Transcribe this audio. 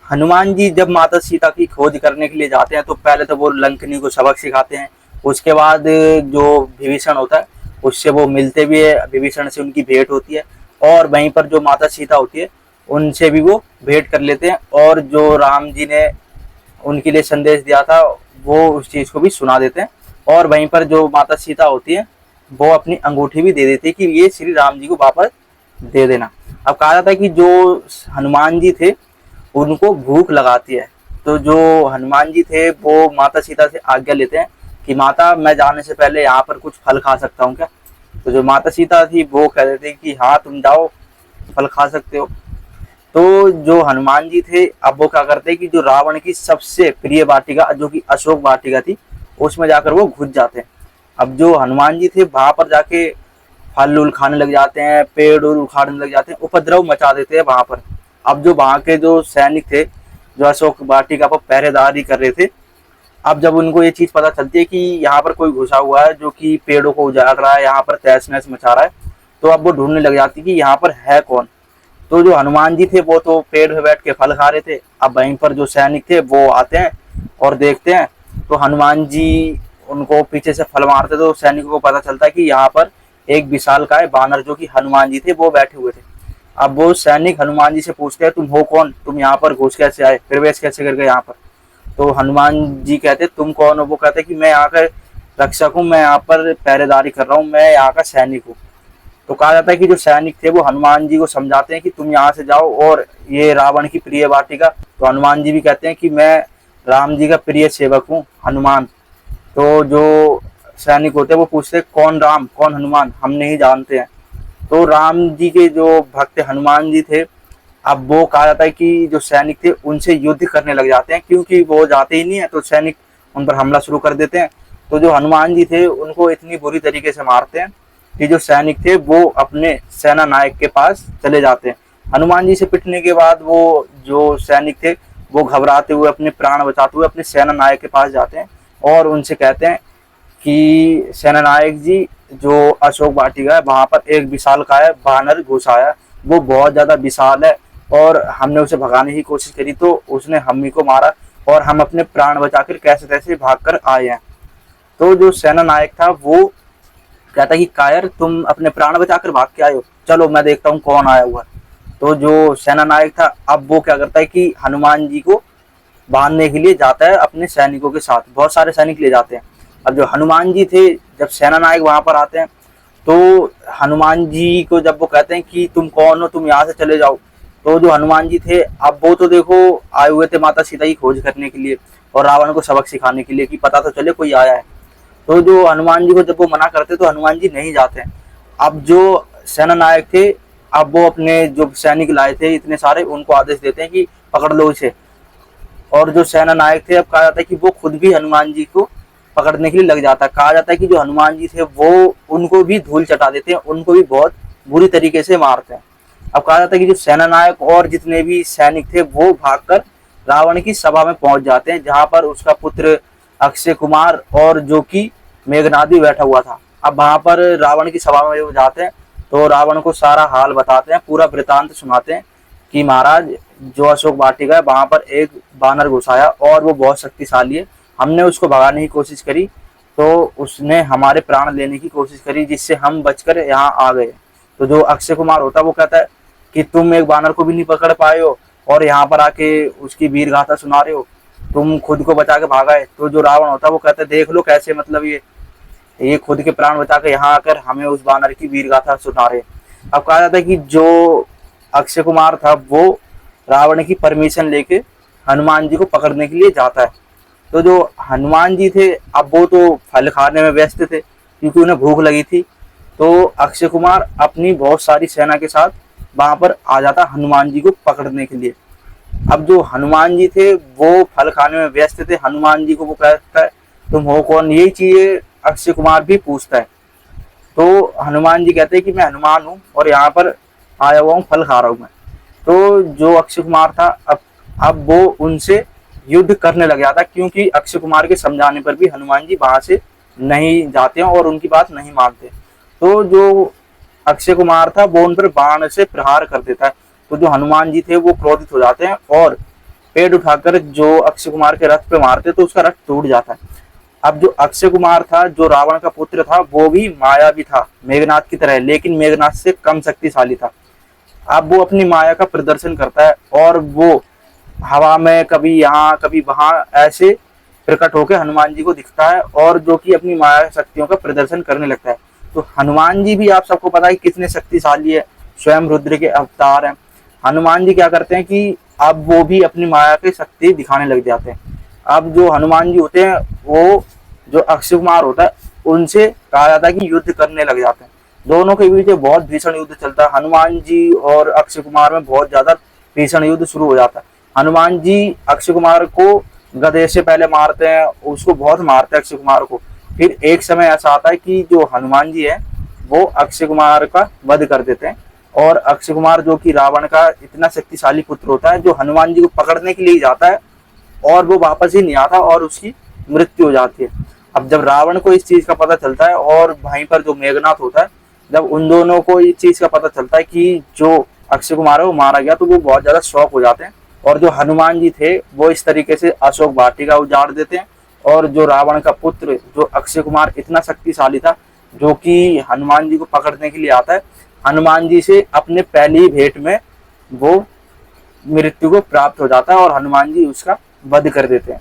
हनुमान जी जब माता सीता की खोज करने के लिए जाते हैं तो पहले तो वो लंकनी को सबक सिखाते हैं। उसके बाद जो विभीषण होता है उससे वो मिलते भी है, विभीषण से उनकी भेंट होती है। और वहीं पर जो माता सीता होती है उनसे भी वो भेंट कर लेते हैं, और जो राम जी ने उनके लिए संदेश दिया था वो उस चीज को भी सुना देते हैं। और वहीं पर जो माता सीता होती है वो अपनी अंगूठी भी दे देती है कि ये श्री राम जी को वापस दे देना। अब कहा जाता है कि जो हनुमान जी थे उनको भूख लगाती है, तो जो हनुमान जी थे वो माता सीता से आज्ञा लेते हैं कि माता मैं जाने से पहले यहाँ पर कुछ फल खा सकता हूँ क्या। तो जो माता सीता थी वो कह देते कि हाँ तुम जाओ, फल खा सकते हो। तो जो हनुमान जी थे अब वो क्या करते हैं कि जो रावण की सबसे प्रिय वाटिका जो कि अशोक वाटिका थी उसमें जाकर वो घुस जाते हैं। अब जो हनुमान जी थे वहां पर जाके फल उल खाने लग जाते हैं, पेड़ उड़ उखाड़ने लग जाते हैं, उपद्रव मचा देते हैं वहां पर। अब जो वहां के जो सैनिक थे जो अशोक वाटिका पर पहरेदारी कर रहे थे, अब जब उनको ये चीज पता चलती है कि यहाँ पर कोई घुसा हुआ है जो कि पेड़ों को उजाड़ रहा है, यहाँ पर तहस नहस मचा रहा है, तो अब वो ढूंढने लग जाती कि यहाँ पर है कौन। तो जो हनुमान जी थे वो तो पेड़ पे बैठ के फल खा रहे थे। अब वहीं पर जो सैनिक थे वो आते हैं और देखते हैं, तो हनुमान जी उनको पीछे से फल मारते तो सैनिकों को पता चलता है कि यहाँ पर एक विशालकाय बानर जो कि हनुमान जी थे वो बैठे हुए थे। अब वो सैनिक हनुमान जी से पूछते हैं तुम हो कौन, तुम यहाँ पर घुस कैसे आए, प्रवेश कैसे कर गए यहाँ पर। तो हनुमान जी कहते तुम कौन हो। वो कहते कि मैं यहाँ का रक्षक हूँ, मैं यहाँ पर पहरेदारी कर रहा हूँ, मैं यहाँ का सैनिक हूँ। तो कहा जाता है कि जो सैनिक थे वो हनुमान जी को समझाते हैं कि तुम यहाँ से जाओ और ये रावण की प्रिय वाटिका। तो हनुमान जी भी कहते हैं कि मैं राम जी का प्रिय सेवक हूँ हनुमान। तो जो सैनिक होते हैं वो पूछते हैं कौन राम कौन हनुमान, हम नहीं जानते हैं। तो राम जी के जो भक्त हनुमान जी थे, अब वो कहा जाता है कि जो सैनिक थे उनसे युद्ध करने लग जाते हैं, क्योंकि वो जाते ही नहीं है तो सैनिक उन पर हमला शुरू कर देते हैं। तो जो हनुमान जी थे उनको इतनी बुरी तरीके से मारते हैं कि जो सैनिक थे वो अपने सेना नायक के पास चले जाते हैं। हनुमान जी से पिटने के बाद वो जो सैनिक थे वो घबराते हुए अपने प्राण बचाते हुए अपने सेना नायक के पास जाते हैं और उनसे कहते हैं कि सेना नायक जी, जो अशोक वाटिका है वहां पर एक विशालकाय बानर घुस आया, वो बहुत ज्यादा विशाल है और हमने उसे भगाने की कोशिश करी तो उसने हम ही को मारा और हम अपने प्राण बचाकर कैसे तैसे भाग कर आए हैं। तो जो सेना नायक था वो कहता कि कायर तुम अपने प्राण बचाकर भाग के आए हो, चलो मैं देखता हूँ कौन आया हुआ है। तो जो सेना नायक था अब वो क्या करता है कि हनुमान जी को बांधने के लिए जाता है अपने सैनिकों के साथ, बहुत सारे सैनिक ले जाते हैं। अब जो हनुमान जी थे जब सेना नायक वहां पर आते हैं तो हनुमान जी को जब वो कहते हैं कि तुम कौन हो, तुम यहाँ से चले जाओ, तो जो हनुमान जी थे अब वो तो देखो आए हुए थे माता सीता की खोज करने के लिए और रावण को सबक सिखाने के लिए कि पता तो चले कोई आया है। तो जो हनुमान जी को जब वो मना करते तो हनुमान जी नहीं जाते हैं। अब जो सेना नायक थे अब वो अपने जो सैनिक लाए थे इतने सारे उनको आदेश देते हैं कि पकड़ लो इसे। और जो सेना नायक थे अब कहा जाता है कि वो खुद भी हनुमान जी को पकड़ने के लिए लग जाता है। कहा जाता है कि जो हनुमान जी थे वो उनको भी धूल चटा देते हैं, उनको भी बहुत बुरी तरीके से मारते हैं। अब कहा जाता है कि जो सेना नायक और जितने भी सैनिक थे वो भागकर रावण की सभा में पहुंच जाते हैं जहां पर उसका पुत्र अक्षय कुमार और जो कि मेघनाद बैठा हुआ था। अब वहां पर रावण की सभा में वो जाते हैं तो रावण को सारा हाल बताते हैं, पूरा वृतांत सुनाते हैं कि महाराज जो अशोक वाटिका है वहां पर एक बानर घुसाया और वो बहुत शक्तिशाली है, हमने उसको भगाने की कोशिश करी तो उसने हमारे प्राण लेने की कोशिश करी जिससे हम बचकर यहाँ आ गए। तो जो अक्षय कुमार होता है वो कहता है कि तुम एक बानर को भी नहीं पकड़ पाए हो और यहाँ पर आके उसकी वीर गाथा सुना रहे हो, तुम खुद को बचा के भागा है। तो जो रावण होता है वो कहता है देख लो कैसे, मतलब ये खुद के प्राण बचा के यहाँ आकर हमें उस बानर की वीर गाथा सुना रहे। अब कहा जाता है कि जो अक्षय कुमार था वो रावण की परमिशन लेके हनुमान जी को पकड़ने के लिए जाता है। तो जो हनुमान जी थे अब वो तो फल खाने में व्यस्त थे क्योंकि उन्हें भूख लगी थी। तो अक्षय कुमार अपनी बहुत सारी सेना के साथ वहां पर आ जाता हनुमान जी को पकड़ने के लिए। अब जो हनुमान जी थे वो फल खाने में व्यस्त थे, हनुमान जी को वो कहता है तुम हो कौन, यही चीजें अक्षय कुमार भी पूछता है। तो हनुमान जी कहते हैं कि मैं हनुमान हूँ और यहाँ पर आया हुआ हूँ, फल खा रहा हूँ मैं। तो जो अक्षय कुमार था अब वो उनसे युद्ध करने लग जाता क्योंकि अक्षय कुमार के समझाने पर भी हनुमान जी वहां से नहीं जाते हैं और उनकी बात नहीं मानते। तो जो अक्षय कुमार था वो उन पर बाण से प्रहार कर देता है। तो जो हनुमान जी थे वो क्रोधित हो जाते हैं और पेड़ उठाकर जो अक्षय कुमार के रथ पे मारते तो उसका रथ टूट जाता है। अब जो अक्षय कुमार था, जो रावण का पुत्र था, वो भी मायावी था मेघनाथ की तरह, लेकिन मेघनाथ से कम शक्तिशाली था। अब वो अपनी माया का प्रदर्शन करता है और वो हवा में कभी यहाँ कभी वहां ऐसे प्रकट होकर हनुमान जी को दिखता है और जो कि अपनी माया शक्तियों का प्रदर्शन करने लगता है। तो हनुमान जी भी आप सबको पता है कितने शक्तिशाली है, स्वयं रुद्र के अवतार हैं। हनुमान जी क्या करते हैं कि अब वो भी अपनी माया की शक्ति दिखाने लग जाते हैं। अब जो हनुमान जी होते हैं वो जो अक्षय कुमार होता है उनसे कहा जाता है कि युद्ध करने लग जाते हैं। दोनों के बीच एक बहुत भीषण युद्ध चलता है। हनुमान जी और अक्षय कुमार में बहुत ज्यादा भीषण युद्ध शुरू हो जाता है। हनुमान जी अक्षय कुमार को गदे से पहले मारते हैं, उसको बहुत मारते हैं अक्षय कुमार को। फिर एक समय ऐसा आता है कि जो हनुमान जी है वो अक्षय कुमार का वध कर देते हैं और अक्षय कुमार जो कि रावण का इतना शक्तिशाली पुत्र होता है, जो हनुमान जी को पकड़ने के लिए जाता है और वो वापस ही नहीं आता और उसकी मृत्यु हो जाती है। अब जब रावण को इस चीज का पता चलता है और वहीं पर जो मेघनाथ होता है, जब उन दोनों को इस चीज का पता चलता है कि जो अक्षय कुमार है वो मारा गया, तो वो बहुत ज्यादा शॉक हो जाते हैं और जो हनुमान जी थे वो इस तरीके से अशोक वाटिका उजाड़ देते हैं। और जो रावण का पुत्र जो अक्षय कुमार इतना शक्तिशाली था, जो कि हनुमान जी को पकड़ने के लिए आता है, हनुमान जी से अपने पहली भेंट में वो मृत्यु को प्राप्त हो जाता है और हनुमान जी उसका वध कर देते हैं।